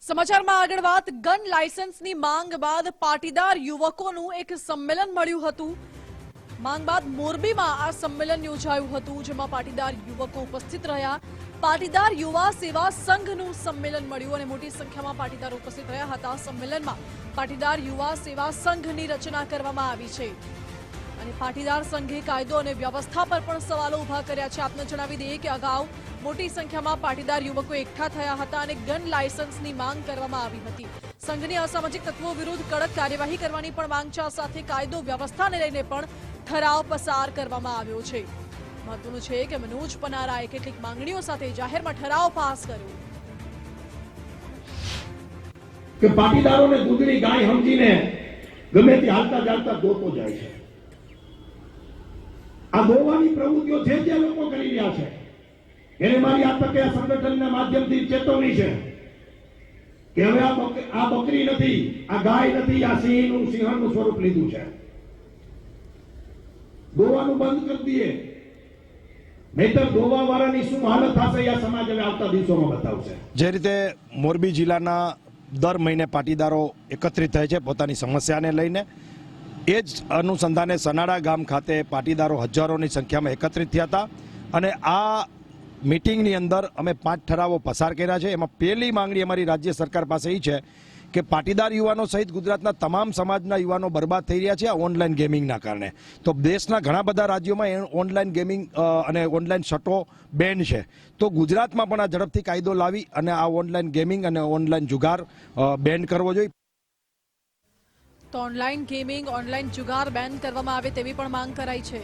સમાચારમાં આગળ વાત ગન લાયસન્સની માંગ બાદ પાટીદાર યુવકોનું એક સંમેલન મળ્યું હતું। માંગ બાદ મોરબીમાં આ સંમેલન યોજાયું હતું, જેમાં પાટીદાર યુવકો ઉપસ્થિત રહ્યા। પાટીદાર યુવા સેવા સંઘનું સંમેલન મળ્યું અને મોટી સંખ્યામાં પાટીદારો ઉપસ્થિત રહ્યા હતા। સંમેલનમાં પાટીદાર યુવા સેવા સંઘની રચના કરવામાં આવી છે અને પાટીદાર સંઘે કાયદો અને વ્યવસ્થા પર પણ સવાલો ઉભા કર્યા છે। આપને જણાવી દઈએ કે અગાઉ મોટી સંખ્યામાં પાટીદાર યુવકો એકઠા થયા હતા અને ગન લાયસન્સની માંગ કરવામાં આવી હતી। સંઘની અસામાજિક તત્વો વિરુદ્ધ કડક કાર્યવાહી કરવાની પણ માંગ છે। સાથે કાયદો વ્યવસ્થાને લઈને પણ ઠરાવ પસાર કરવામાં આવ્યો છે। મહત્વનું છે કે મનોજ પનારાએ કેટલીક માંગણીઓ સાથે જાહેરમાં ઠરાવ પાસ કર્યો કે પાટીદારોને દૂધની ગાય સમજીને ગમે તે હાલતા ચાલતા દોતો જાય છે। આ દોવાની પ્રવૃત્તિઓ જે લોકો કરી રહ્યા છે એને મારી આ તકે આ સંગઠનના માધ્યમથી ચેતવણી છે કે હવે આ બકરી નથી, આ ગાય નથી, આ સિંહણનું સ્વરૂપ લીધું છે। દોવાનું બંધ કરી દઈએ, નહીતર દોવા વાળાની શું હાલત થશે એ સમાજ હવે આવતા દિવસોમાં બતાવશે। જે રીતે મોરબી જિલ્લાના દર મહિને પાટીદારો એકત્રિત થાય છે પોતાની સમસ્યાને લઈને, એ જ અનુસંધાને સનાડા ગામ ખાતે પાટીદારો હજારોની સંખ્યામાં એકત્રિત થયા હતા અને આ મીટિંગની અંદર અમે 5 ઠરાવો પસાર કર્યા છે। એમાં પહેલી માંગણી અમારી રાજ્ય સરકાર પાસે એ છે કે પાટીદાર યુવાનો સહિત ગુજરાતના તમામ સમાજના યુવાનો બરબાદ થઈ રહ્યા છે આ ઓનલાઈન ગેમિંગના કારણે। તો દેશના ઘણા બધા રાજ્યોમાં ઓનલાઈન ગેમિંગ અને ઓનલાઈન સટ્ટો બેન છે, તો ગુજરાતમાં પણ આ ઝડપથી કાયદો લાવી અને આ ઓનલાઈન ગેમિંગ અને ઓનલાઈન જુગાર બેન કરવો જોઈએ। તો ઓનલાઈન ગેમિંગ, ઓનલાઈન જુગાર બેન કરવામાં આવે તેવી પણ માંગ કરાઈ છે।